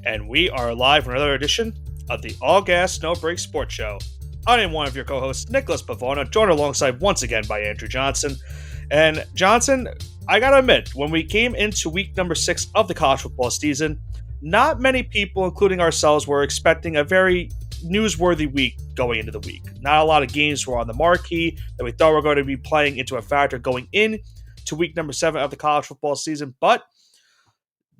and we are live for another edition of the All Gas No Break Sports Show. I am one of your co-hosts, Nicholas Pavona, joined alongside once again by Andrew Johnson. And Johnson, I gotta admit, when we came into week number 6 of the college football season, not many people, including ourselves, were expecting a very newsworthy week going into the week. Not a lot of games were on the marquee that we thought were going to be playing into a factor going in to week number 7 of the college football season, but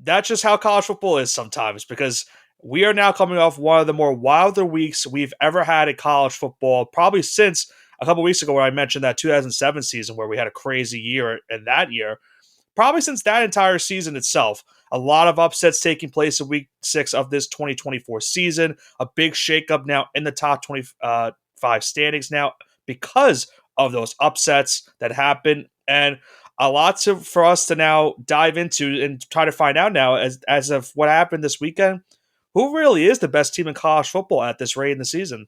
that's just how college football is sometimes, because we are now coming off one of the more wilder weeks we've ever had in college football, probably since a couple weeks ago where I mentioned that 2007 season where we had a crazy year in that year. Probably since that entire season itself. A lot of upsets taking place in week 6 of this 2024 season. A big shakeup now in the top 25 standings now because of those upsets that happen. And a lot for us to now dive into and try to find out now as of what happened this weekend. Who really is the best team in college football at this rate in the season?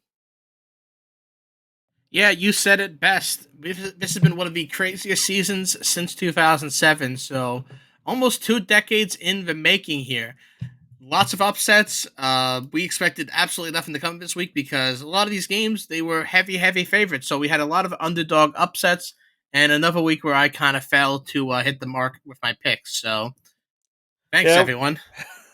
Yeah, you said it best. This has been one of the craziest seasons since 2007. So, almost 2 decades in the making here. Lots of upsets. We expected absolutely nothing to come this week because a lot of these games they were heavy favorites. So we had a lot of underdog upsets, and another week where I kind of failed to hit the mark with my picks. So, thanks Yeah, everyone.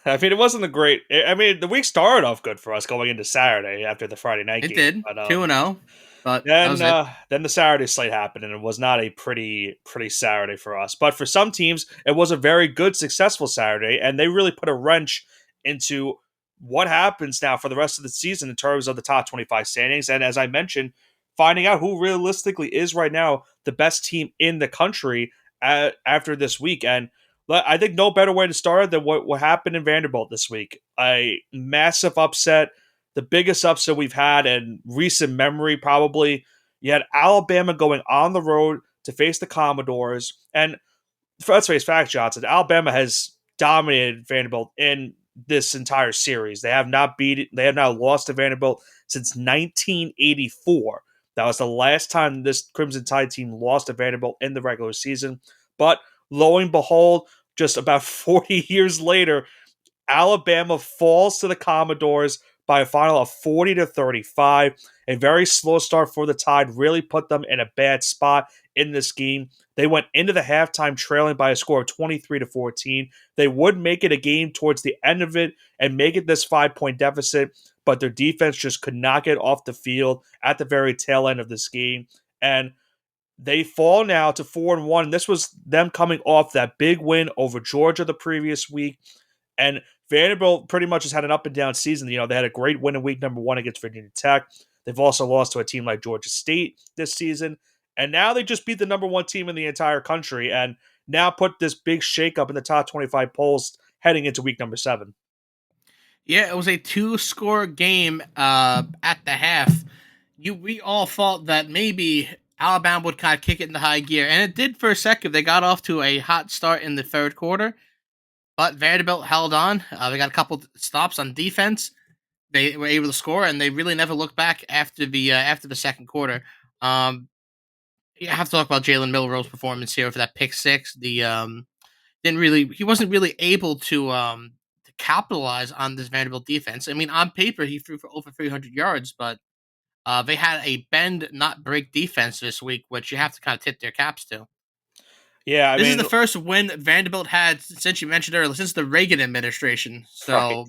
I mean, it wasn't a great. I mean, the week started off good for us going into Saturday after the Friday night It game, did but 2-0, but that then was it. uh, then the Saturday slate happened, and it was not a pretty Saturday for us. But for some teams, it was a very good, successful Saturday, and they really put a wrench into what happens now for the rest of the season in terms of the top 25 standings. And as I mentioned, finding out who realistically is right now the best team in the country after this week. And I think no better way to start than what happened in Vanderbilt this week. A massive upset, the biggest upset we've had in recent memory, probably. You had Alabama going on the road to face the Commodores. And let's face facts, Johnson, Alabama has dominated Vanderbilt in this entire series. They have not lost to Vanderbilt since 1984. That was the last time this Crimson Tide team lost to Vanderbilt in the regular season. But lo and behold, just about 40 years later, Alabama falls to the Commodores by a final of 40-35. A very slow start for the Tide really put them in a bad spot in this game. They went into the halftime trailing by a score of 23-14. They would make it a game towards the end of it and make it this 5-point deficit, but their defense just could not get off the field at the very tail end of this game. And they fall now to 4-1. This was them coming off that big win over Georgia the previous week. And Vanderbilt pretty much has had an up and down season. They had a great win in week number 1 against Virginia Tech. They've also lost to a team like Georgia State this season. And now they just beat the number 1 team in the entire country and now put this big shakeup in the top 25 polls heading into week number 7. Yeah, it was a 2-score game at the half. We all thought that maybe Alabama would kind of kick it into high gear, and it did for a second. They got off to a hot start in the third quarter, but Vanderbilt held on. They got a couple stops on defense. They were able to score, and they really never looked back after the second quarter. You have to talk about Jalen Milroe's performance here for that pick six. He wasn't really able to capitalize on this Vanderbilt defense. I mean, on paper he threw for over 300 yards, but they had a bend not break defense this week, which you have to kind of tip their caps to. Yeah, I This is mean, the first win Vanderbilt had since you mentioned earlier, since the Reagan administration. right. So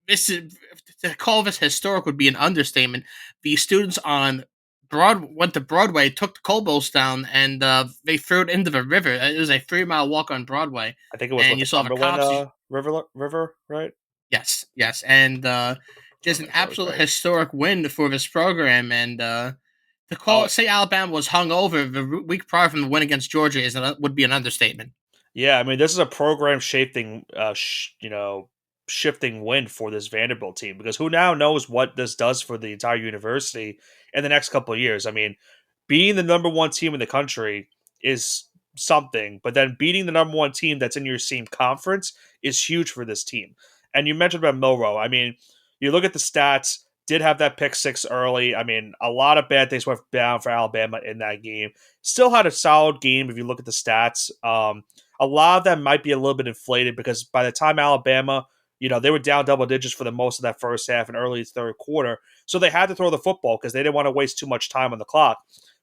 this is to call this historic would be an understatement. The students on went to Broadway, took the Cobos down, and they threw it into the river. It was a 3-mile walk on Broadway, I think it was and what you the saw the Cumberland cops. River, right? Yes, and I want just to an make sure I was absolute right. historic win for this program. And to call Oh, it, say Alabama was hung over the week prior from the win against Georgia would be an understatement. yeah, I mean, this is a program shaping, shifting win for this Vanderbilt team because who now knows what this does for the entire university in the next couple of years. I mean, being the number 1 team in the country is something, but then beating the number 1 team that's in your same conference is huge for this team. And you mentioned about Milroe. I mean, you look at the stats. Did have that pick 6 early. I mean, a lot of bad things went down for Alabama in that game. Still had a solid game if you look at the stats. A lot of them might be a little bit inflated because by the time Alabama They were down double digits for the most of that first half and early third quarter. So they had to throw the football because they didn't want to waste too much time on the clock.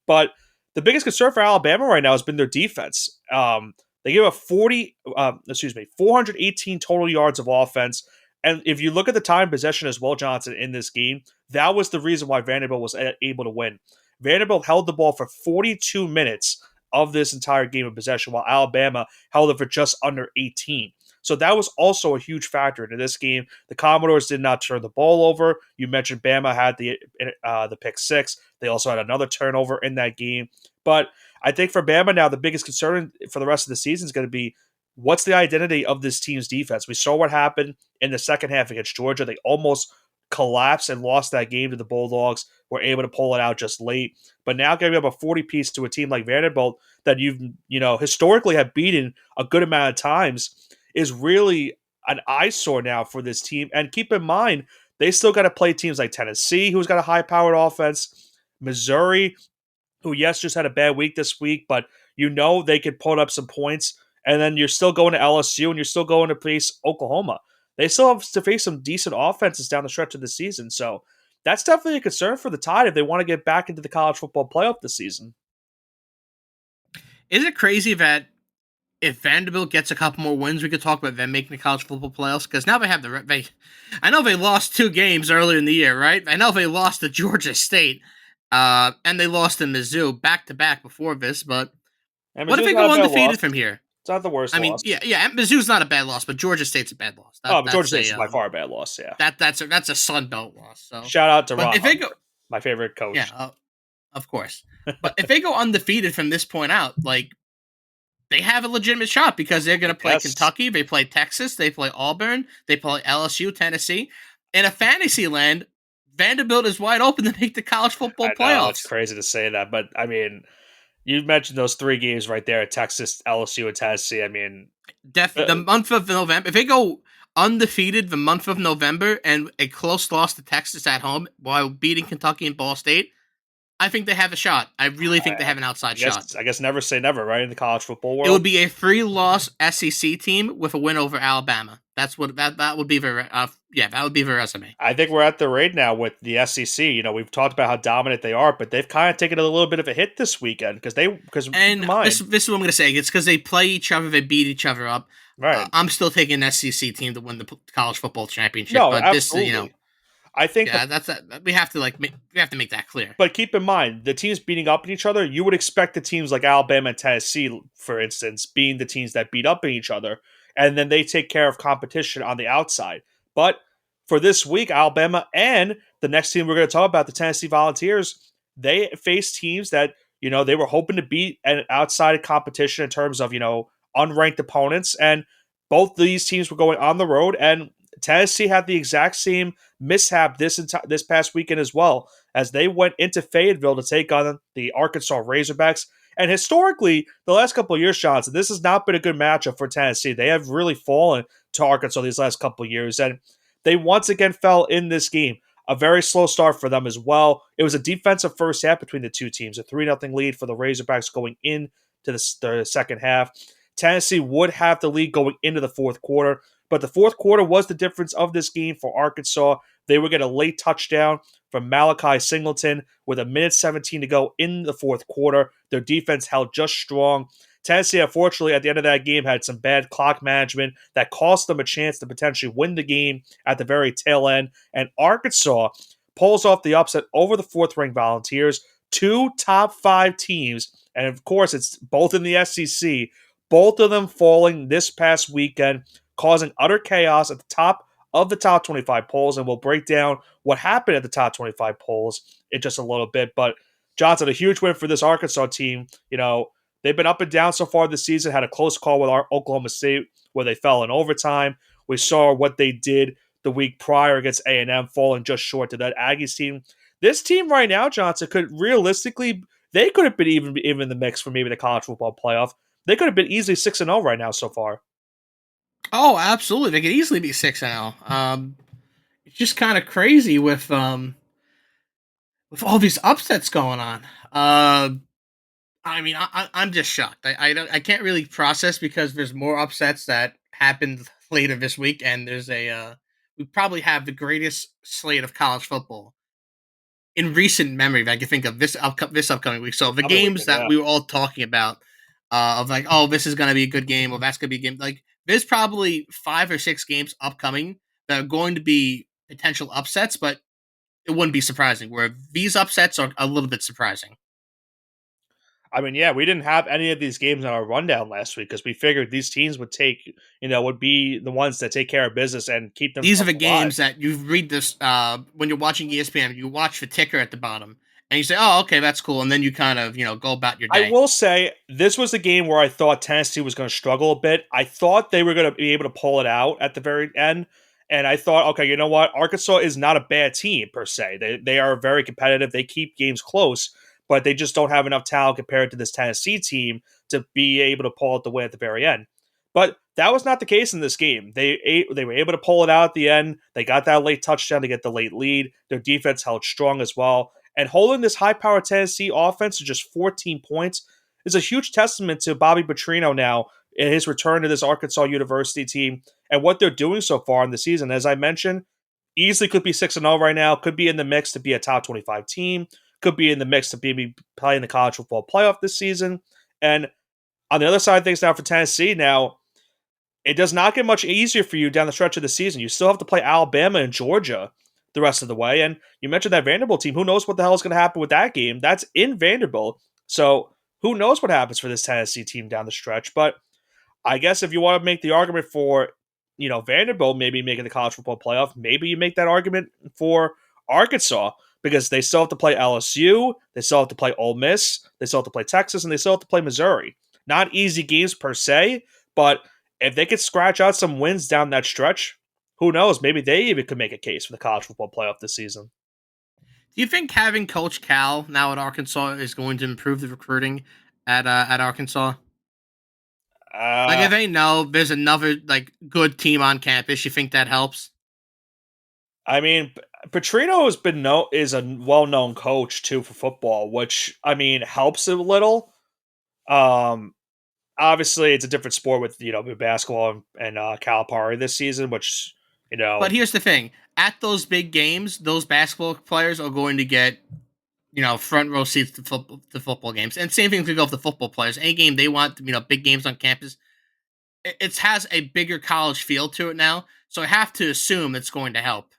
But the biggest concern for Alabama right now has been their defense. They gave up 418 total yards of offense. And if you look at the time possession as well, Johnson, in this game, that was the reason why Vanderbilt was able to win. Vanderbilt held the ball for 42 minutes of this entire game of possession, while Alabama held it for just under 18. So that was also a huge factor into this game. The Commodores did not turn the ball over. You mentioned Bama had the pick six. They also had another turnover in that game. But I think for Bama now, the biggest concern for the rest of the season is going to be what's the identity of this team's defense. We saw what happened in the second half against Georgia. They almost collapsed and lost that game to the Bulldogs. Were able to pull it out just late. But now giving up a 40 piece to a team like Vanderbilt that you've historically have beaten a good amount of times is really an eyesore now for this team. And keep in mind, they still got to play teams like Tennessee, who's got a high-powered offense, Missouri, who, yes, just had a bad week this week, but they could put up some points. And then you're still going to LSU, and you're still going to face Oklahoma. They still have to face some decent offenses down the stretch of the season. So that's definitely a concern for the Tide if they want to get back into the college football playoff this season. Is it crazy that if Vanderbilt gets a couple more wins, we could talk about them making the college football playoffs? Because now they have I know they lost 2 games earlier in the year, right? I know they lost to Georgia State, and they lost to Mizzou back to back before this. But what if they go undefeated from here? It's not the worst loss. Yeah. Mizzou's not a bad loss, but Georgia State's a bad loss. But Georgia State's by far a bad loss. Yeah, that's a Sun Belt loss. So shout out to Ron, my favorite coach. Yeah, of course. But if they go undefeated from this point out, they have a legitimate shot because they're going to play Kentucky, they play Texas, they play Auburn, they play LSU, Tennessee. In a fantasy land, Vanderbilt is wide open to make the college football playoffs. It's crazy to say that, but I mean, you mentioned those 3 games right there: Texas, LSU, and Tennessee. I mean, the month of November. If they go undefeated the month of November and a close loss to Texas at home while beating Kentucky and Ball State, I think they have a shot. I really think they have an outside shot. I guess never say never, right? In the college football world, it would be a 3-loss SEC team with a win over Alabama. That's what that would be their that would be their resume. I think we're at the rate now with the SEC. We've talked about how dominant they are, but they've kind of taken a little bit of a hit this weekend because this is what I'm going to say. It's because they play each other, they beat each other up. Right. I'm still taking an SEC team to win the college football championship. No, but absolutely. I think we have to make that clear. But keep in mind, the teams beating up on each other, you would expect the teams like Alabama and Tennessee, for instance, being the teams that beat up on each other, and then they take care of competition on the outside. But for this week, Alabama and the next team we're going to talk about, the Tennessee Volunteers, they face teams that they were hoping to beat an outside competition in terms of unranked opponents, and both these teams were going on the road, and Tennessee had the exact same mishap this past weekend as well, as they went into Fayetteville to take on the Arkansas Razorbacks. And historically, the last couple of years, Johnson, this has not been a good matchup for Tennessee. They have really fallen to Arkansas these last couple of years, and they once again fell in this game. A very slow start for them as well. It was a defensive first half between the two teams, a 3-0 lead for the Razorbacks going into the second half. Tennessee would have the lead going into the fourth quarter, but the fourth quarter was the difference of this game for Arkansas. They would get a late touchdown from Malachi Singleton with 1:17 to go in the fourth quarter. Their defense held just strong. Tennessee, unfortunately, at the end of that game, had some bad clock management that cost them a chance to potentially win the game at the very tail end. And Arkansas pulls off the upset over the fourth-ranked Volunteers, 2 top 5 teams. And, of course, it's both in the SEC, both of them falling this past weekend, causing utter chaos at the top of the top 25 polls, and we'll break down what happened at the top 25 polls in just a little bit. But, Johnson, a huge win for this Arkansas team. They've been up and down so far this season, had a close call with our Oklahoma State where they fell in overtime. We saw what they did the week prior against A&M, falling just short to that Aggies team. This team right now, Johnson, could realistically, they could have been even in the mix for maybe the college football playoff. They could have been easily 6-0 right now so far. Oh, absolutely. They could easily be 6-0. It's just kind of crazy with all these upsets going on. I'm just shocked. I can't really process because there's more upsets that happened later this week, and there's a we probably have the greatest slate of college football in recent memory that I can think of this upcoming week. So the Coming games weekend, that yeah. we were all talking about, of like, oh, this is going to be a good game, or that's going to be a game. Like, there's probably 5 or 6 games upcoming that are going to be potential upsets, but it wouldn't be surprising. Where these upsets are a little bit surprising. I mean, yeah, we didn't have any of these games on our rundown last week because we figured these teams would would be the ones that take care of business and keep These are themselves the alive. games that you read this when you're watching ESPN. You watch the ticker at the bottom, and you say, "Oh, okay, that's cool," and then you kind of go about your I day. will say this was the game where I thought Tennessee was going to struggle a bit. I thought they were going to be able to pull it out at the very end. And I thought, okay, you know what? Arkansas is not a bad team per se. They are very competitive. They keep games close, but they just don't have enough talent compared to this Tennessee team to be able to pull out the win at the very end. But that was not the case in this game. They were able to pull it out at the end. They got that late touchdown to get the late lead. Their defense held strong as well. And holding this high-powered Tennessee offense to just 14 points is a huge testament to Bobby Petrino now in his return to this Arkansas University team and what they're doing so far in the season. As I mentioned, easily could be 6-0 right now, could be in the mix to be a top 25 team, could be in the mix to be playing the college football playoff this season. And on the other side of things now for Tennessee, now it does not get much easier for you down the stretch of the season. You still have to play Alabama and Georgia the rest of the way. And you mentioned that Vanderbilt team. Who knows what the hell is going to happen with that game? That's in Vanderbilt. So who knows what happens for this Tennessee team down the stretch? But I guess if you want to make the argument for, Vanderbilt maybe making the college football playoff, maybe you make that argument for Arkansas because they still have to play LSU, they still have to play Ole Miss, they still have to play Texas, and they still have to play Missouri. Not easy games per se, but if they could scratch out some wins down that stretch, who knows? Maybe they even could make a case for the college football playoff this season. Do you think having Coach Cal now at Arkansas is going to improve the recruiting at Arkansas? Like, Uh, if they know there's another like good team on campus, you think that helps? I mean, Petrino has been is a well known coach too for football, which I mean helps a little. Um, Obviously it's a different sport with with basketball and Calipari this season, which But here's the thing: at those big games, those basketball players are going to get front row seats to football games, and same thing could go with the football players. Any game they want, big games on campus, it has a bigger college feel to it now. So I have to assume it's going to help.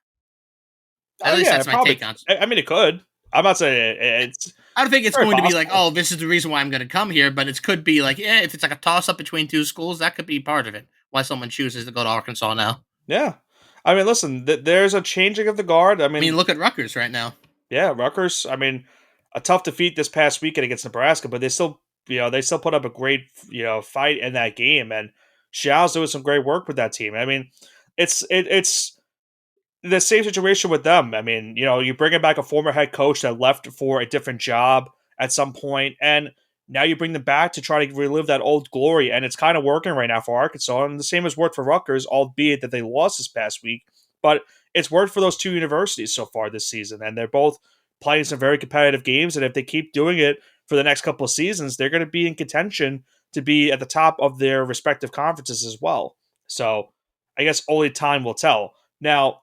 At oh least yeah, that's it my probably. take on it. I mean, it could. I'm not saying it's I don't think it's very going to be like, possible. oh, this is the reason why I'm going to come here, but it could be like, yeah, if it's like a toss up between two schools, that could be part of it. Why someone chooses to go to Arkansas now. Yeah, I mean, listen, there's a changing of the guard. I I mean, mean, look at Rutgers right now. yeah, Rutgers. I mean, a tough defeat this past weekend against Nebraska, but they still put up a great fight in that game, and Xiao's doing some great work with that team. I mean, it's the same situation with them. I mean, you're bringing back a former head coach that left for a different job at some point, and now you bring them back to try to relive that old glory, and it's kind of working right now for Arkansas, and the same has worked for Rutgers, albeit that they lost this past week. But it's worked for those two universities so far this season, and they're both playing some very competitive games, and if they keep doing it for the next couple of seasons, they're going to be in contention to be at the top of their respective conferences as well. So I guess only time will tell. Now,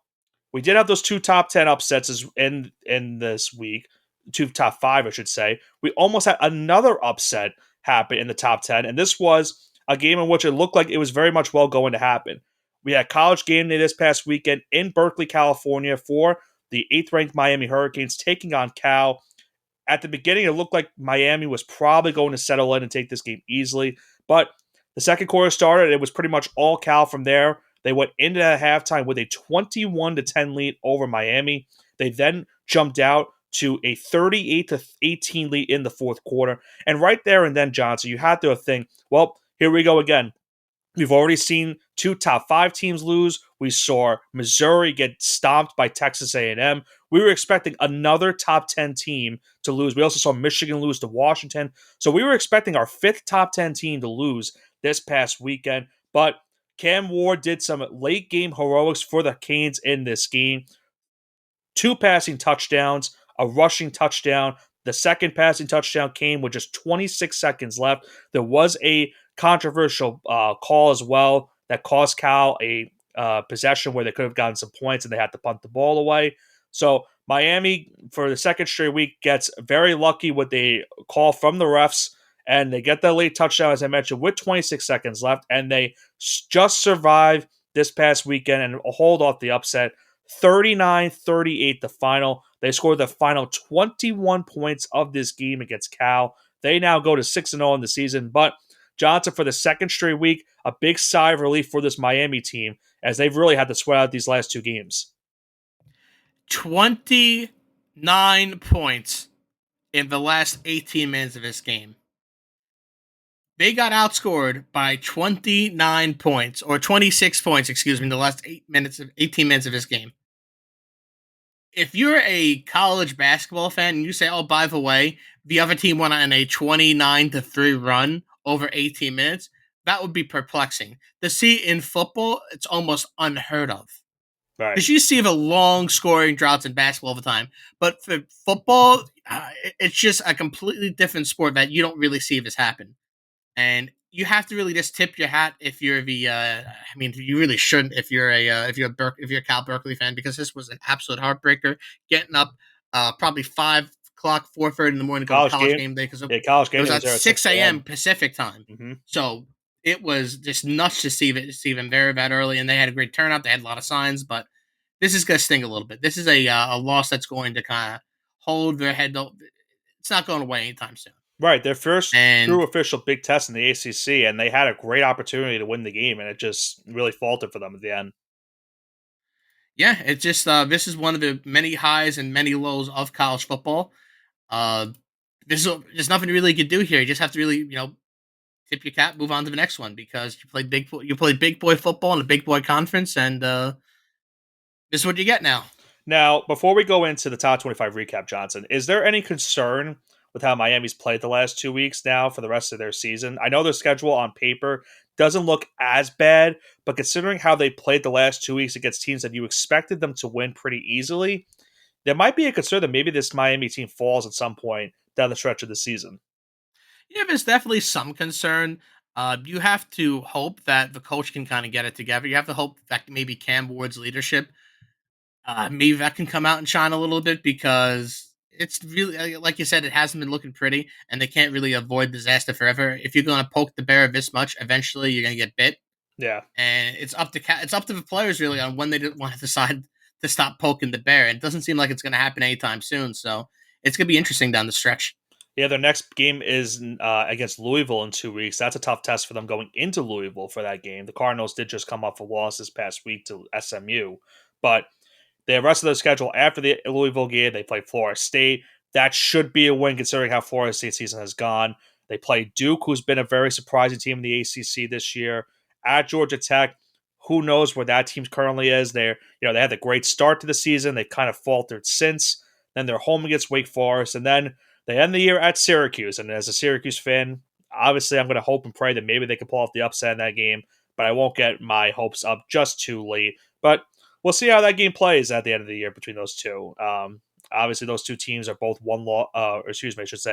we did have those two top 10 upsets in this week, two top 5, I should say. We almost had another upset happen in the top 10, and this was a game in which it looked like it was very much well going to happen. We had college game day this past weekend in Berkeley, California for the 8th ranked Miami Hurricanes taking on Cal. At the beginning, it looked like Miami was probably going to settle in and take this game easily, but the second quarter started, it was pretty much all Cal from there. They went into halftime with a 21-10 lead over Miami. They then jumped out to a 38-18 lead in the fourth quarter. And right there and then, Johnson, you had to think, well, here we go again. We've already seen two top 5 teams lose. We saw Missouri get stomped by Texas A&M. We were expecting another top 10 team to lose. We also saw Michigan lose to Washington. So we were expecting our 5th top 10 team to lose this past weekend. But Cam Ward did some late game heroics for the Canes in this game. 2 passing touchdowns, a rushing touchdown. The second passing touchdown came with just 26 seconds left. There was a controversial call as well that cost Cal a possession where they could have gotten some points and they had to punt the ball away. So Miami, for the second straight week, gets very lucky with a call from the refs, and they get that late touchdown, as I mentioned, with 26 seconds left, and they just survive this past weekend and hold off the upset. 39-38 the final. They scored the final 21 points of this game against Cal. They now go to 6-0 in the season, but Johnson, for the second straight week, a big sigh of relief for this Miami team as they've really had to sweat out these last two games. 29 points in the last 18 minutes of this game. They got outscored by 29 points, or 26 points, excuse me, in the last 18 minutes of this game. If you're a college basketball fan and you say, oh, by the way, the other team went on a 29-3 run over 18 minutes, that would be perplexing. To see in football, it's almost unheard of. Right. Because you see the long scoring droughts in basketball all the time. But for football, it's just a completely different sport that you don't really see this happen. And you have to really just tip your hat if you're the. I mean, you really shouldn't if you're a Cal Berkeley fan, because this was an absolute heartbreaker. Getting up probably 5 o'clock, 4:30 in the morning to go to college game day, because college game it was day at 6 a.m. Pacific time. Mm-hmm. So it was just nuts to see them there that early, and they had a great turnout. They had a lot of signs, but this is going to sting a little bit. This is a loss that's going to kind of hold their head. It's not going away anytime soon. Right, their first true official Big Test in the ACC, and they had a great opportunity to win the game, and it just really faltered for them at the end. Yeah, it's just this is one of the many highs and many lows of college football. There's nothing really you can do here. You just have to really, tip your cap, move on to the next one, because you played big boy football in a big boy conference, and this is what you get now. Now, before we go into the top 25 recap, Johnson, is there any concern with how Miami's played the last 2 weeks now for the rest of their season? I know their schedule on paper doesn't look as bad, but considering how they played the last 2 weeks against teams that you expected them to win pretty easily, there might be a concern that maybe this Miami team falls at some point down the stretch of the season. Yeah, there's definitely some concern. You have to hope that the coach can kind of get it together. You have to hope that maybe Cam Ward's leadership, maybe that can come out and shine a little bit, because it's really, like you said, it hasn't been looking pretty, and they can't really avoid disaster forever. If you're going to poke the bear this much, eventually you're going to get bit. Yeah, and it's up to the players really on when they want to decide to stop poking the bear. And it doesn't seem like it's going to happen anytime soon. So it's going to be interesting down the stretch. Yeah, their next game is against Louisville in 2 weeks. That's a tough test for them going into Louisville for that game. The Cardinals did just come off a loss this past week to SMU, but the rest of the schedule after the Louisville game, they play Florida State. That should be a win considering how Florida State's season has gone. They play Duke, who's been a very surprising team in the ACC this year. At Georgia Tech, who knows where that team currently is? They had a great start to the season. They've kind of faltered since. Then they're home against Wake Forest, and then they end the year at Syracuse. And as a Syracuse fan, obviously I'm going to hope and pray that maybe they can pull off the upset in that game, but I won't get my hopes up just too late. But we'll see how that game plays at the end of the year between those two. Obviously, those two teams are both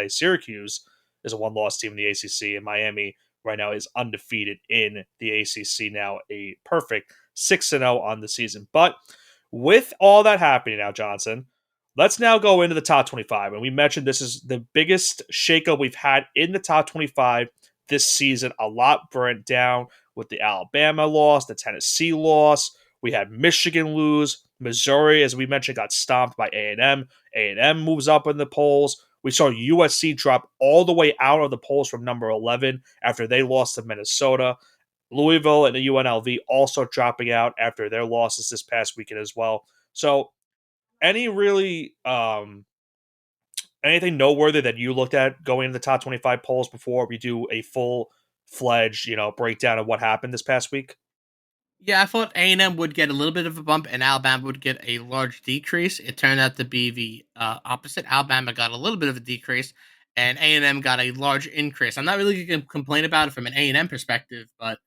Syracuse is a one-loss team in the ACC, and Miami right now is undefeated in the ACC, now a perfect 6-0 on the season. But with all that happening now, Johnson, let's now go into the top 25. And we mentioned this is the biggest shakeup we've had in the top 25 this season. A lot burnt down with the Alabama loss, the Tennessee loss. We had Michigan lose. Missouri, as we mentioned, got stomped by A&M. A&M moves up in the polls. We saw USC drop all the way out of the polls from number 11 after they lost to Minnesota. Louisville and the UNLV also dropping out after their losses this past weekend as well. So any really anything noteworthy that you looked at going into the top 25 polls before we do a full-fledged, breakdown of what happened this past week? Yeah, I thought A&M would get a little bit of a bump and Alabama would get a large decrease. It turned out to be the opposite. Alabama got a little bit of a decrease, and A&M got a large increase. I'm not really going to complain about it from an A&M perspective, but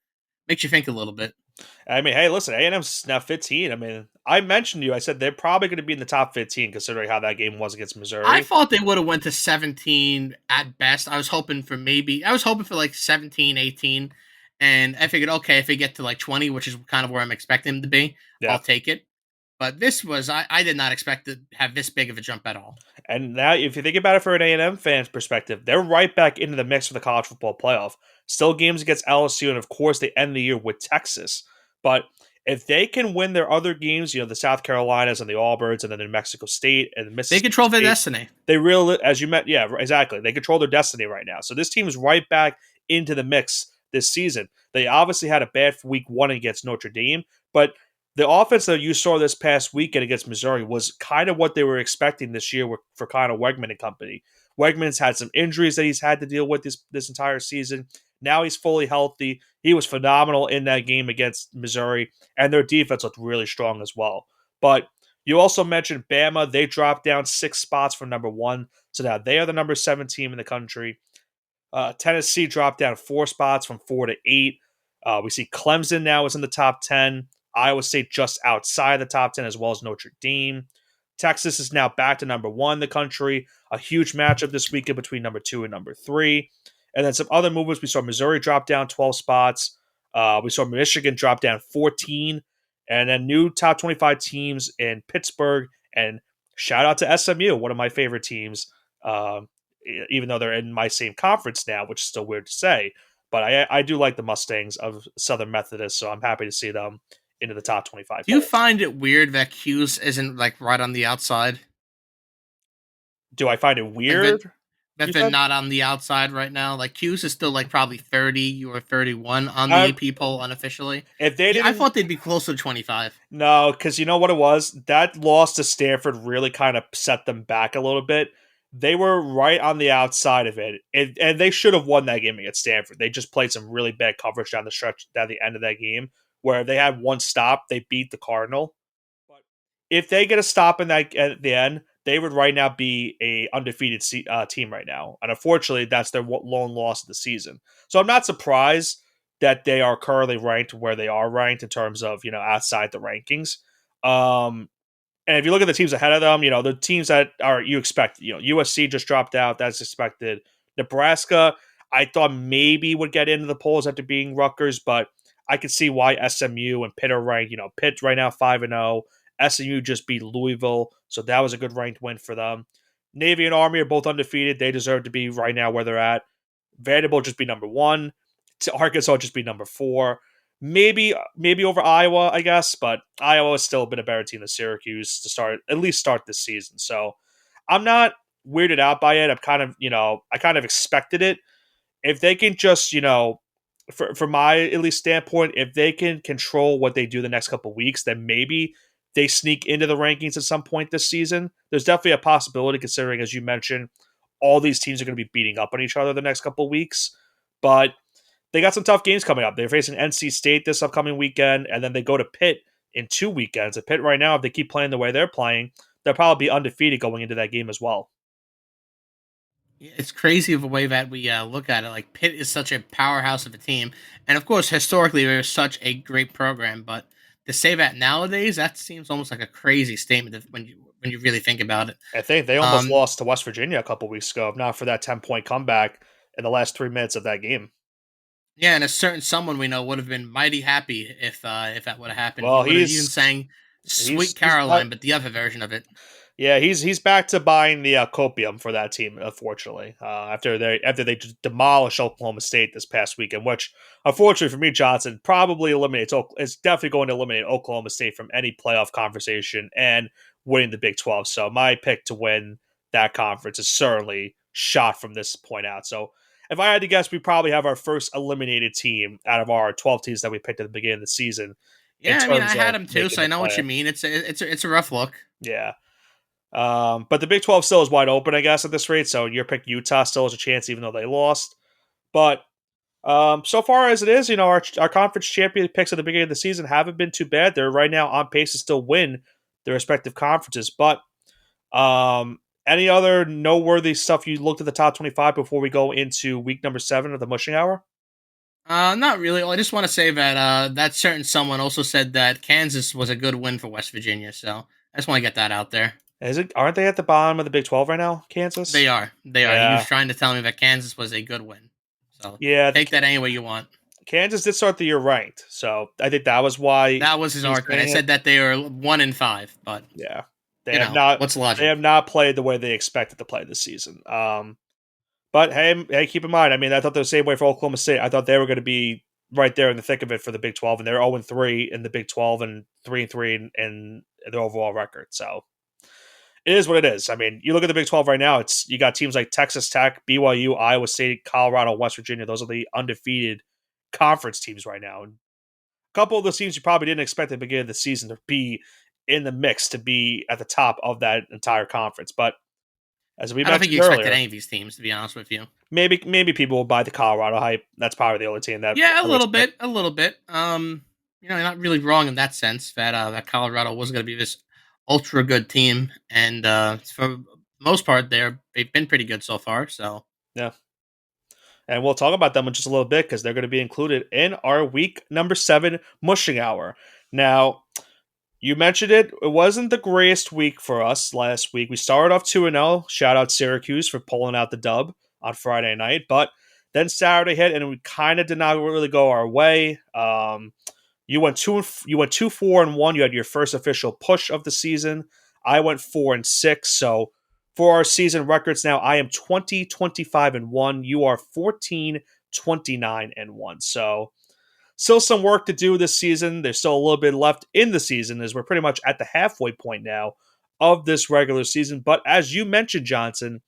makes you think a little bit. I mean, hey, listen, A&M's now 15. I mean, I mentioned I said they're probably going to be in the top 15 considering how that game was against Missouri. I thought they would have went to 17 at best. I was hoping for like 17, 18. And I figured, okay, if they get to like 20, which is kind of where I'm expecting them to be, Yeah. I'll take it. But this was, I did not expect to have this big of a jump at all. And now, if you think about it for an A&M fan's perspective, they're right back into the mix for the college football playoff. Still games against LSU, and of course, they end the year with Texas. But if they can win their other games, the South Carolinas and the Auburn's, and then the New Mexico State and the They Mississippi control their State, destiny. they really, as you met, yeah, exactly. They control their destiny right now. So this team is right back into the mix this season. They obviously had a bad week one against Notre Dame, but the offense that you saw this past weekend against Missouri was kind of what they were expecting this year for kind of Wegman and company. Wegman's had some injuries that he's had to deal with this entire season. Now he's fully healthy. He was phenomenal in that game against Missouri, and their defense looked really strong as well. But you also mentioned Bama. They dropped down 6 spots from number 1, so now they are the number 7 team in the country. Tennessee dropped down 4 spots from 4 to 8. We see Clemson now is in the top 10. Iowa State just outside the top 10, as well as Notre Dame. Texas is now back to number 1 in the country. A huge matchup this weekend between number 2 and number 3. And then some other movements. We saw Missouri drop down 12 spots. We saw Michigan drop down 14. And then new top 25 teams in Pittsburgh. And shout out to SMU, one of my favorite teams, even though they're in my same conference now, which is still weird to say. But I do like the Mustangs of Southern Methodist, so I'm happy to see them into the top 25 Do you polls. find it weird that Q's isn't like right on the outside? Do I find it Like that weird? that You they're said. not on the outside right now? Like Q's is still like probably 30, you are 31 on the I, AP poll unofficially. if they I didn't, thought they'd be closer to 25. no, because you know what it was? That loss to Stanford really kind of set them back a little bit. They were right on the outside of it, and they should have won that game against Stanford. They just played some really bad coverage down the stretch at the end of that game, where they had one stop. They beat the Cardinal. But if they get a stop in that at the end, they would right now be a undefeated team right now. And unfortunately, that's their lone loss of the season. So I'm not surprised that they are currently ranked where they are ranked in terms of outside the rankings. Um, and if you look at the teams ahead of them, the teams that are you expect, USC just dropped out. That's expected. Nebraska, I thought maybe would get into the polls after being Rutgers, but I could see why SMU and Pitt are ranked. Pitt right now 5-0. SMU just beat Louisville, so that was a good ranked win for them. Navy and Army are both undefeated. They deserve to be right now where they're at. Vanderbilt just be number 1. Arkansas just be number 4. Maybe over Iowa, I guess, but Iowa has still been a better team than Syracuse to start this season. So I'm not weirded out by it. I kind of expected it. If they can just, from my at least standpoint, if they can control what they do the next couple of weeks, then maybe they sneak into the rankings at some point this season. There's definitely a possibility, considering, as you mentioned, all these teams are going to be beating up on each other the next couple of weeks. But they got some tough games coming up. They're facing NC State this upcoming weekend, and then they go to Pitt in 2 weekends. At Pitt right now, if they keep playing the way they're playing, they'll probably be undefeated going into that game as well. It's crazy of a way that we look at it. Like Pitt is such a powerhouse of a team, and of course, historically, they're such a great program. But to say that nowadays, that seems almost like a crazy statement when you really think about it. I think they almost Um, lost to West Virginia a couple weeks ago, if not for that 10-point comeback in the last 3 minutes of that game. yeah, and a certain someone we know would have been mighty happy if that would have happened. He Well, would have even he's sang he's "Sweet he's Caroline," but the other version of it. Yeah, he's back to buying the copium for that team. Unfortunately, after they just demolished Oklahoma State this past weekend, which unfortunately for me, Johnson probably eliminates. It's definitely going to eliminate Oklahoma State from any playoff conversation and winning the Big 12. So my pick to win that conference is certainly shot from this point out. So if I had to guess, we probably have our first eliminated team out of our 12 teams that we picked at the beginning of the season in Yeah, I mean, I terms had of him too, making so I the know what you play. mean. It's a rough look. Yeah. But the Big 12 still is wide open, I guess, at this rate. So your pick, Utah, still has a chance, even though they lost. But so far as it is, our conference champion picks at the beginning of the season haven't been too bad. They're right now on pace to still win their respective conferences. But any other noteworthy stuff you looked at the top 25 before we go into week number 7 of the Mushing Hour? Not really. I just want to say that that certain someone also said that Kansas was a good win for West Virginia. So I just want to get that out there. Is it? Aren't they at the bottom of the Big 12 right now, Kansas? They are. They are. He was Yeah. trying to tell me that Kansas was a good win. So Yeah. take that any way you want. Kansas did start the year ranked, so I think that was why That was his he's argument. I saying it. said that they are 1-5, but Yeah, they have not what's they logic? have not played the way they expected to play this season. But hey, keep in mind. I mean, I thought the same way for Oklahoma State. I thought they were going to be right there in the thick of it for the Big 12, and they're 0-3 in the Big 12 and 3-3 in their overall record. So it is what it is. I mean, you look at the Big 12 right now. It's you got teams like Texas Tech, BYU, Iowa State, Colorado, West Virginia. Those are the undefeated conference teams right now. And a couple of those teams you probably didn't expect at the beginning of the season to be in the mix, to be at the top of that entire conference. But as we I don't think you mentioned expected earlier, any of these teams, to be honest with you. maybe people will buy the Colorado hype. That's probably the only team that Yeah, I would expect. a little bit. You're not really wrong in that sense that that Colorado was going to be this ultra good team, and for the most part, they've been pretty good so far. So Yeah. And we'll talk about them in just a little bit because they're going to be included in our week number 7 mushing hour. Now, you mentioned it. It wasn't the greatest week for us last week. We started off 2-0. Shout out Syracuse for pulling out the dub on Friday night. But then Saturday hit, and we kind of did not really go our way. You went 2-4-1. You had your first official push of the season. I went 4-6. So for our season records now, I am 20-25-1. You are 14-29-1. So still some work to do this season. There's still a little bit left in the season as we're pretty much at the halfway point now of this regular season. But as you mentioned, Johnson,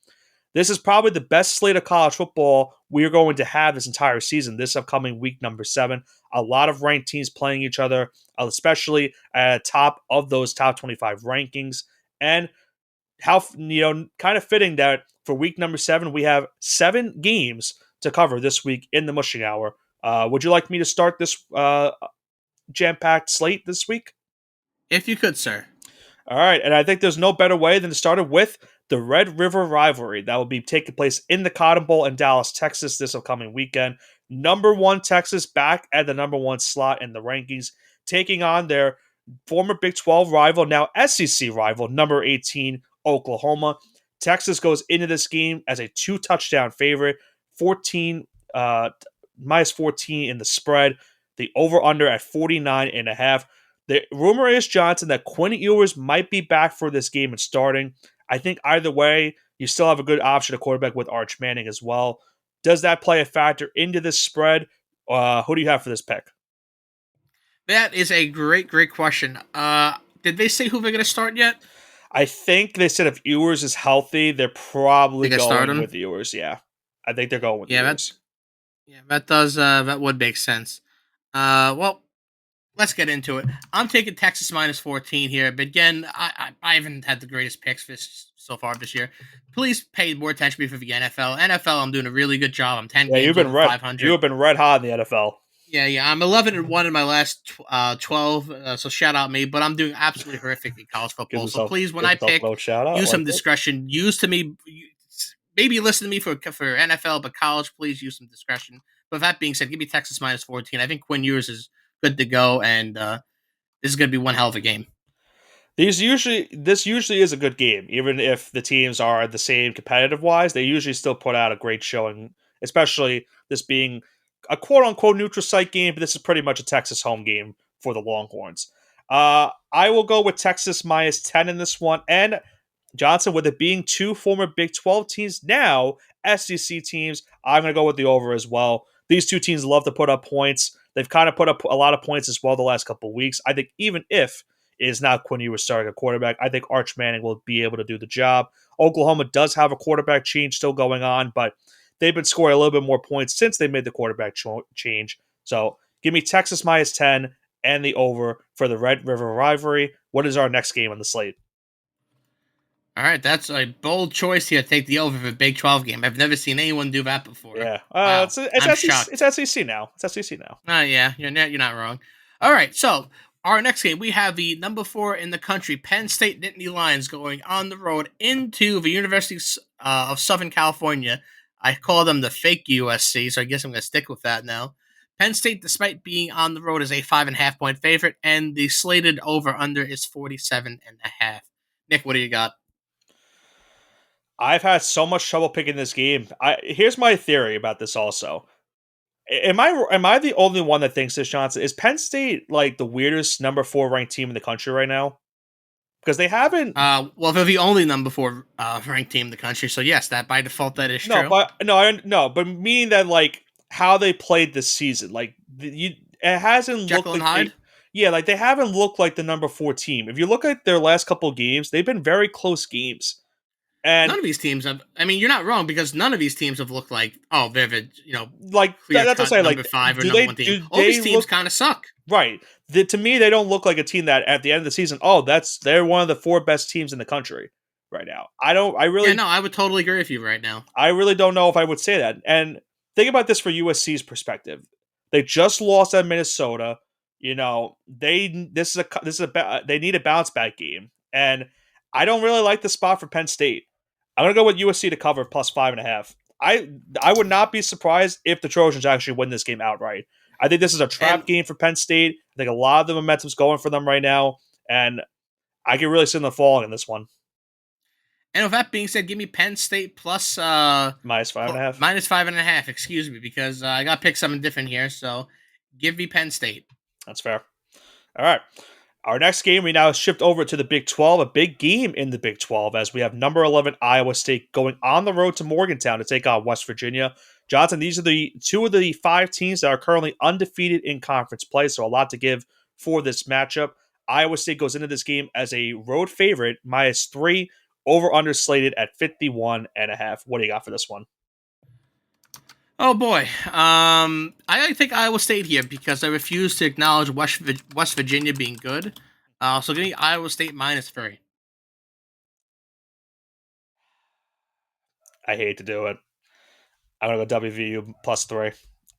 this is probably the best slate of college football we're going to have this entire season, this upcoming week number 7. A lot of ranked teams playing each other, especially at the top of those top 25 rankings. And how, kind of fitting that for week number 7, we have 7 games to cover this week in the mushing hour. Would you like me to start this jam-packed slate this week? if you could, sir. All right, and I think there's no better way than to start it with the Red River rivalry that will be taking place in the Cotton Bowl in Dallas, Texas this upcoming weekend. Number 1 Texas back at the number 1 slot in the rankings, taking on their former Big 12 rival, now SEC rival, number 18 Oklahoma. Texas goes into this game as a 2-touchdown favorite, 14 minus 14 in the spread. The over-under at 49.5. The rumor is, Johnson, that Quinn Ewers might be back for this game and starting. I think either way, you still have a good option at quarterback with Arch Manning as well. Does that play a factor into this spread? Who do you have for this pick? That is a great question. Did they say who they're going to start yet? I think they said if Ewers is healthy, they're probably They can start going him. with Ewers. Yeah, I think they're going with Yeah, Ewers. that would make sense. Well, let's get into it. I'm taking Texas minus 14 here, but again, I haven't had the greatest picks so far this year. Please pay more attention to me for the NFL. NFL, I'm doing a really good job. I'm 10 Yeah, games over you 500. have been red hot in the NFL. Yeah. I'm 11-1 in my last 12. So shout out me, but I'm doing absolutely horrific in college football. So please, when Gives I himself a pick, little shout out. use some Like it. discretion. Use to me. Maybe listen to me for NFL, but college, please use some discretion. But that being said, give me Texas minus 14. I think Quinn Ewers is good to go, and this is going to be one hell of a game. This usually is a good game, even if the teams are the same competitive wise. They usually still put out a great showing, especially this being a quote unquote neutral site game. But this is pretty much a Texas home game for the Longhorns. I will go with Texas minus 10 in this one, and Johnson, with it being 2 former Big 12 teams, now SEC teams, I'm going to go with the over as well. These two teams love to put up points. They've kind of put up a lot of points as well the last couple of weeks. I think even if it is not Quinn Ewers starting a quarterback, I think Arch Manning will be able to do the job. Oklahoma does have a quarterback change still going on, but they've been scoring a little bit more points since they made the quarterback change. So give me Texas minus 10 and the over for the Red River rivalry. What is our next game on the slate? All right, that's a bold choice here. Take the over for a Big 12 game. I've never seen anyone do that before. Yeah, Wow, it's I'm SEC, shocked. it's SEC now. It's SEC now. Yeah, you're not wrong. All right, so our next game, we have the number 4 in the country, Penn State Nittany Lions, going on the road into the University of Southern California. I call them the fake USC, so I guess I'm going to stick with that now. Penn State, despite being on the road, is a 5.5 point favorite, and the slated over under is 47.5. Nick, what do you got? I've had so much trouble picking this game. Here's my theory about this also. Am I the only one that thinks this, Johnson? Is Penn State like the weirdest number 4 ranked team in the country right now? Because they haven't. Well, they're the only number four ranked team in the country, so yes, that by default that is No, true. but no, no, but meaning that like how they played this season, like it hasn't looked Jekyll and like they, Hyde. yeah, like they haven't looked like the number 4 team. If you look at their last couple of games, they've been very close games, None and of these teams have. I mean, you're not wrong because none of these teams have looked like they're the like clear that's what cut I say. Like, number five or do number they one team. do All they these teams look kind of suck. right? To me, they don't look like a team that at the end of the season, oh, they're one of the 4 best teams in the country right now. I don't. Yeah, no, I would totally agree with you right now. I really don't know if I would say that. And think about this for USC's perspective. They just lost at Minnesota. They need a bounce back game, and I don't really like the spot for Penn State. I'm gonna go with USC to cover plus 5.5. I would not be surprised if the Trojans actually win this game outright. I think this is a trap And game for Penn State. I think a lot of the momentum's going for them right now, and I can really see them falling in this one. and with that being said, give me Penn State plus Minus 5.5. minus 5.5. Excuse me, because I got to pick something different here. So give me Penn State. That's fair. All right. Our next game, we now shift over to the Big 12, a big game in the Big 12, as we have number 11 Iowa State going on the road to Morgantown to take on West Virginia. Johnson, these are the 2 of the 5 teams that are currently undefeated in conference play, so a lot to give for this matchup. Iowa State goes into this game as a road favorite, -3, over under slated at 51.5. What do you got for this one? Oh boy, I think Iowa State here because I refuse to acknowledge West Virginia being good. So give me Iowa State -3. I hate to do it. I'm going to go WVU +3,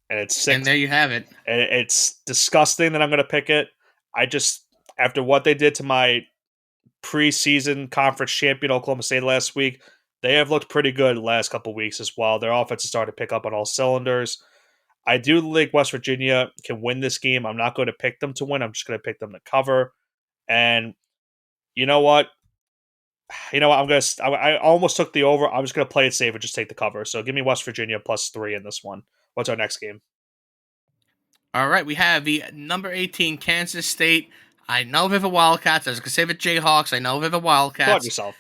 and it's And 6. there you have it. And it's disgusting that I'm going to pick it. I just, after what they did to my preseason conference champion Oklahoma State last week, they have looked pretty good the last couple weeks as well. Their offense has started to pick up on all cylinders. I do think West Virginia can win this game. I'm not going to pick them to win. I'm just going to pick them to cover. And you know what? I'm going to. I almost took the over. I'm just going to play it safe and just take the cover. So give me West Virginia +3 in this one. What's our next game? All right, we have the number 18 Kansas State. I know they're the Wildcats. I was gonna say the Jayhawks. I know they're the Go on Wildcats. yourself.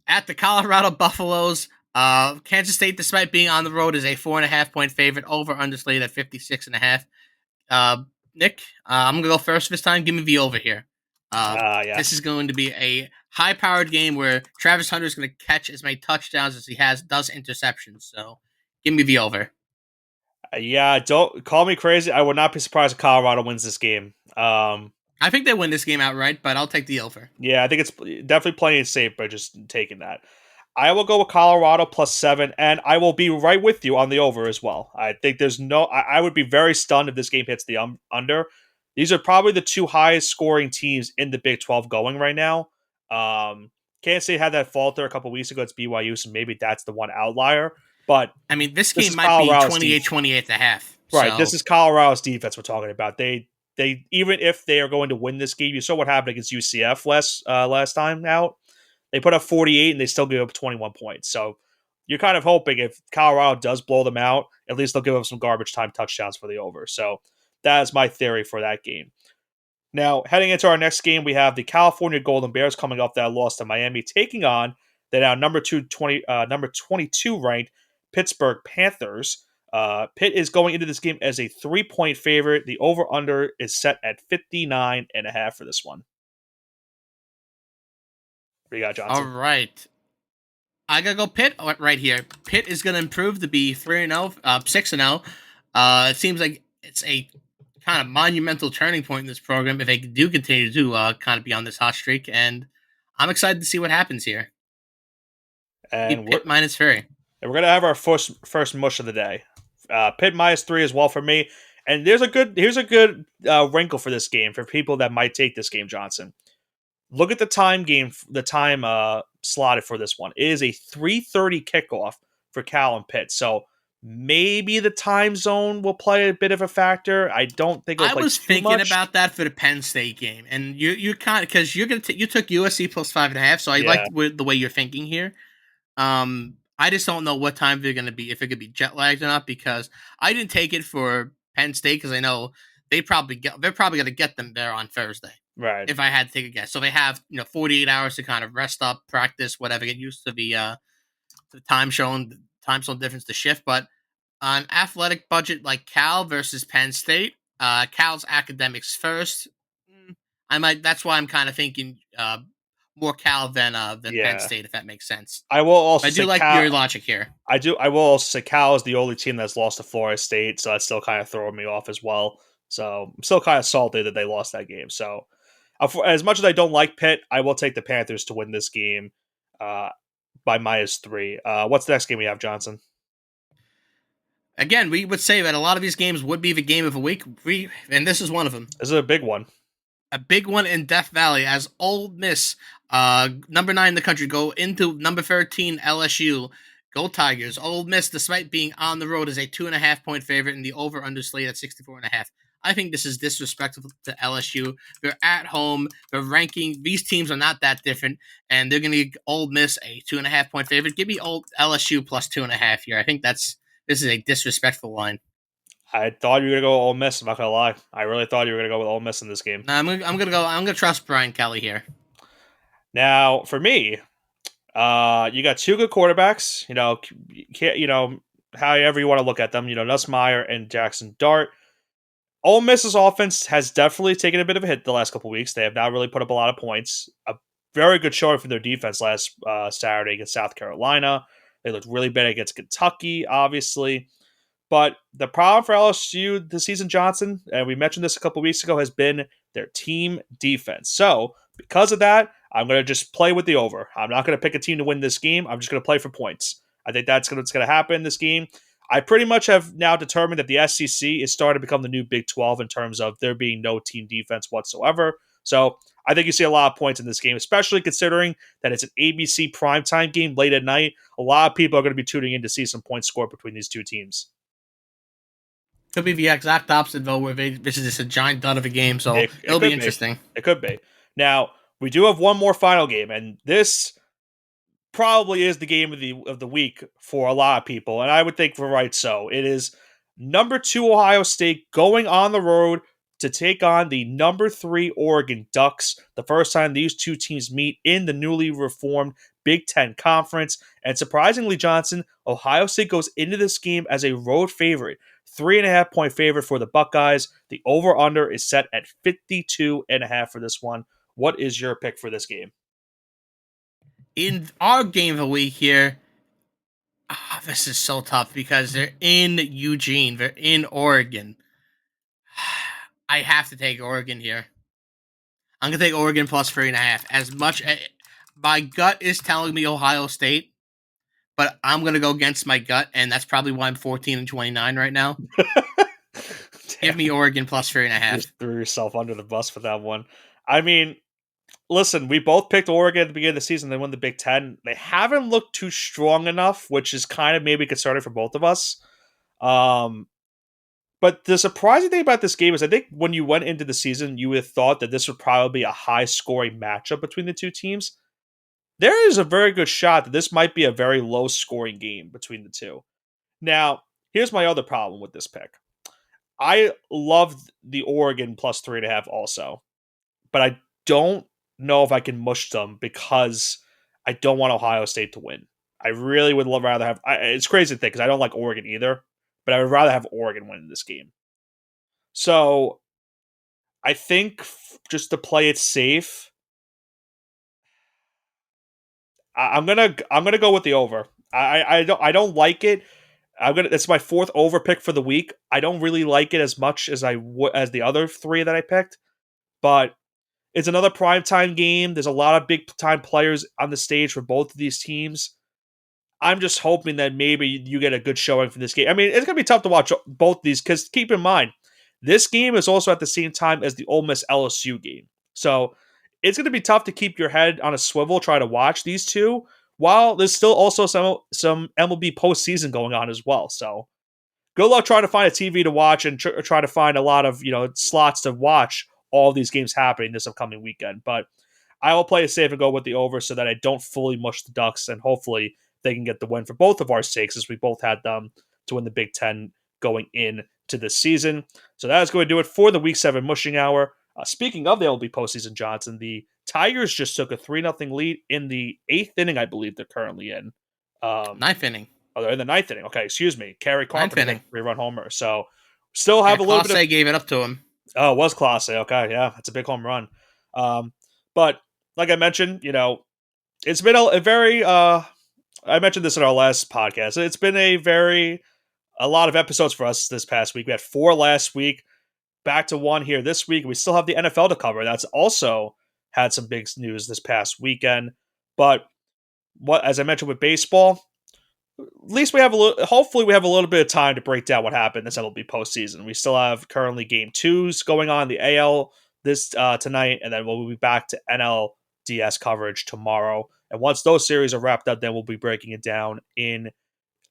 At the Colorado Buffaloes. Kansas State, despite being on the road, is a 4.5 point favorite. Over underslated at 56.5. Nick, I'm gonna go first this time. Give me the over here. This is Yes. going to be a high-powered game where Travis Hunter is going to catch as many touchdowns as he does interceptions. So, give me the over. Yeah, don't call me crazy. I would not be surprised if Colorado wins this game. I think they win this game outright, but I'll take the over. Yeah, I think it's definitely playing it safe by just taking that. I will go with Colorado +7, and I will be right with you on the over as well. I think there's no. I would be very stunned if this game hits the under. These are probably the 2 highest scoring teams in the Big 12 going right now. Kansas State had that falter a couple weeks ago. It's BYU, so maybe that's the one outlier. But I mean, this this game is might be Colorado's 28-28 at the half. right. So, This is Colorado's defense we're talking about. They even if they are going to win this game, you saw what happened against UCF last time out. They put up 48 and they still give up 21 points. So you're kind of hoping if Colorado does blow them out, at least they'll give up some garbage time touchdowns for the over. So that is my theory for that game. Now, heading into our next game, we have the California Golden Bears coming off that loss to Miami, taking on the now number 22 ranked Pittsburgh Panthers. Pitt is going into this game as a 3-point favorite. The over-under is set at 59.5 for this one. What do you got, all Johnson? right. I gotta go Pitt right here. Pitt is gonna improve to be 3-0, 6-0. It seems like it's a kind of monumental turning point in this program if they do continue to kind of be on this hot streak, and I'm excited to see what happens here. Be And Pitt -3. we're gonna have our first mush of the day. Pitt -3 as well for me. And here's a good wrinkle for this game for people that might take this game, Johnson. Look at the time slotted for this one. It is a 3:30 kickoff for Cal and Pitt. So maybe the time zone will play a bit of a factor. I don't think it'll I play was too thinking much. about that for the Penn State game, and you kind of because you took USC +5.5, so I Yeah. liked the way you're thinking here. I just don't know what time they're going to be, if it could be jet lagged or not, because I didn't take it for Penn State because I know they're probably going to get them there on Thursday. Right. If I had to take a guess, so they have 48 hours to kind of rest up, practice, whatever, get used to the time zone difference, to shift. But on athletic budget like Cal versus Penn State, Cal's academics first. I might. That's why I'm kind of thinking more Cal than Penn Yeah. State, if that makes sense. I will But also I do say like Cal. your logic here. I will also say Cal is the only team that's lost to Florida State, so that's still kind of throwing me off as well. So I'm still kind of salty that they lost that game. So as much as I don't like Pitt, I will take the Panthers to win this game uh, by -3. What's the next game we have, Johnson? Again, we would say that a lot of these games would be the game of the week, and this is one of them. This is a big one. A big one in Death Valley as Ole Miss, number 9 in the country, go into number 13 LSU. Go Tigers. Ole Miss, despite being on the road, is a 2.5-point favorite in the over/under slate at 64.5. I think this is disrespectful to LSU. They're at home. They're ranking. These teams are not that different, and they're going to give Ole Miss a 2.5-point favorite. Give me old LSU plus 2.5 here. I think this is a disrespectful line. I thought you were gonna go Ole Miss. I'm not gonna lie. I really thought you were gonna go with Ole Miss in this game. I'm gonna trust Brian Kelly here. Now, for me, you got two good quarterbacks. However you want to look at them. Nussmeier and Jackson Dart. Ole Miss's offense has definitely taken a bit of a hit the last couple of weeks. They have not really put up a lot of points. A very good showing from their defense last Saturday against South Carolina. They looked really bad against Kentucky, obviously. But the problem for LSU this season, Johnson, and we mentioned this a couple weeks ago, has been their team defense. So, because of that, I'm going to just play with the over. I'm not going to pick a team to win this game. I'm just going to play for points. I think that's what's going to happen in this game. I pretty much have now determined that the SEC is starting to become the new Big 12 in terms of there being no team defense whatsoever. So, I think you see a lot of points in this game, especially considering that it's an ABC primetime game late at night. A lot of people are going to be tuning in to see some points scored between these two teams. Could be the exact opposite, though, where this is just a giant dud of a game, so it'll be interesting. It could be. Now, we do have one more final game, and this probably is the game of the week for a lot of people, and I would think for right so. It is number 2 Ohio State going on the road to take on the number 3 Oregon Ducks. The first time these two teams meet in the newly reformed Big Ten Conference. And surprisingly, Johnson, Ohio State goes into this game as a road favorite. 3.5-point favorite for the Buckeyes. The over-under is set at 52.5 for this one. What is your pick for this game? In our game of the week here, this is so tough because they're in Eugene. They're in Oregon. I have to take Oregon here. I'm going to take Oregon plus 3.5. As much as my gut is telling me Ohio State, but I'm going to go against my gut, and that's probably why I'm 14-29 right now. Give me Oregon plus 3.5. You just threw yourself under the bus for that one. I mean, listen, we both picked Oregon at the beginning of the season. They won the Big Ten. They haven't looked too strong enough, which is kind of maybe concerning for both of us. But the surprising thing about this game is I think when you went into the season, you would have thought that this would probably be a high-scoring matchup between the two teams. There is a very good shot that this might be a very low-scoring game between the two. Now, here's my other problem with this pick. I loved the Oregon plus 3.5 also, but I don't know if I can mush them because I don't want Ohio State to win. I really would rather have. It's crazy to think because I don't like Oregon either, but I would rather have Oregon win this game. So I think just to play it safe, I'm gonna go with the over. I don't like it. It's my 4th over pick for the week. I don't really like it as much as as the other 3 that I picked, but it's another primetime game. There's a lot of big time players on the stage for both of these teams. I'm just hoping that maybe you get a good showing from this game. I mean, it's going to be tough to watch both of these because keep in mind, this game is also at the same time as the Ole Miss LSU game. So it's going to be tough to keep your head on a swivel trying to watch these two while there's still also some MLB postseason going on as well. So good luck trying to find a TV to watch and try to find a lot of slots to watch all these games happening this upcoming weekend. But I will play it safe and go with the over so that I don't fully mush the Ducks, and hopefully they can get the win for both of our sakes, as we both had them to win the Big Ten going in to this season. So that is going to do it for the Week 7 Mushing Hour. Speaking of the LB postseason, Johnson, the Tigers just took a 3-0 lead in the 8th inning, I believe they're currently in. Ninth inning. Oh, they're in the 9th inning. Okay, excuse me. Kerry Carpenter inning. 3-run homer. So still have a little bit of... Clase gave it up to him. Oh, it was Clase. Okay, yeah, that's a big home run. But like I mentioned, it's been a very... I mentioned this in our last podcast. It's been a lot of episodes for us this past week. We had 4 last week, back to 1 here this week. We still have the NFL to cover. That's also had some big news this past weekend. But as I mentioned with baseball, at least hopefully we have a little bit of time to break down what happened this MLB postseason. We still have currently game 2s going on, the AL this tonight, and then we'll be back to NLDS coverage tomorrow. And once those series are wrapped up, then we'll be breaking it down in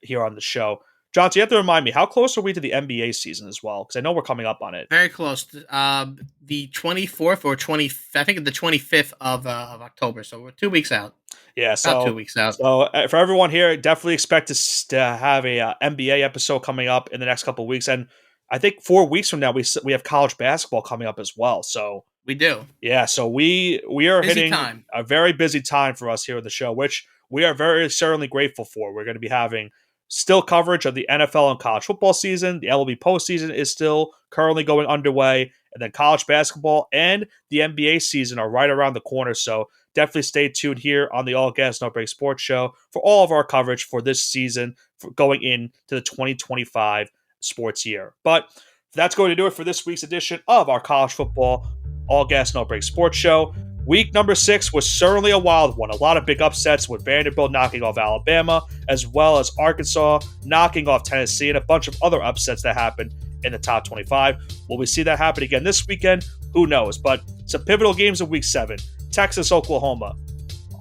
here on the show. John, so you have to remind me, how close are we to the NBA season as well? Because I know we're coming up on it. Very close. The 24th or 20th, I think the 25th of October. So we're 2 weeks out. Yeah, so about 2 weeks out. So for everyone here, definitely expect to have a NBA episode coming up in the next couple of weeks. And I think 4 weeks from now, we have college basketball coming up as well. So we do. Yeah, so we are hitting time. A very busy time for us here on the show, which we are very certainly grateful for. We're going to be having still coverage of the NFL and college football season. The MLB postseason is still currently going underway. And then college basketball and the NBA season are right around the corner. So definitely stay tuned here on the All Gas No Break Sports Show for all of our coverage for this season going into the 2025 sports year. But that's going to do it for this week's edition of our college football All Gas No Break Sports Show. Week number 6 was certainly a wild one. A lot of big upsets with Vanderbilt knocking off Alabama, as well as Arkansas knocking off Tennessee, and a bunch of other upsets that happened in the top 25. Will we see that happen again this weekend? Who knows? But some pivotal games in Week 7. Texas, Oklahoma,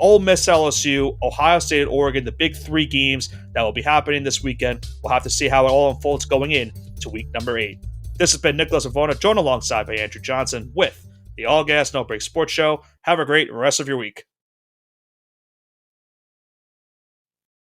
Ole Miss, LSU, Ohio State, Oregon, the big 3 games that will be happening this weekend. We'll have to see how it all unfolds going in to week number 8. This has been Nicholas Avona, joined alongside by Andrew Johnson with the All Gas No Break Sports Show. Have a great rest of your week.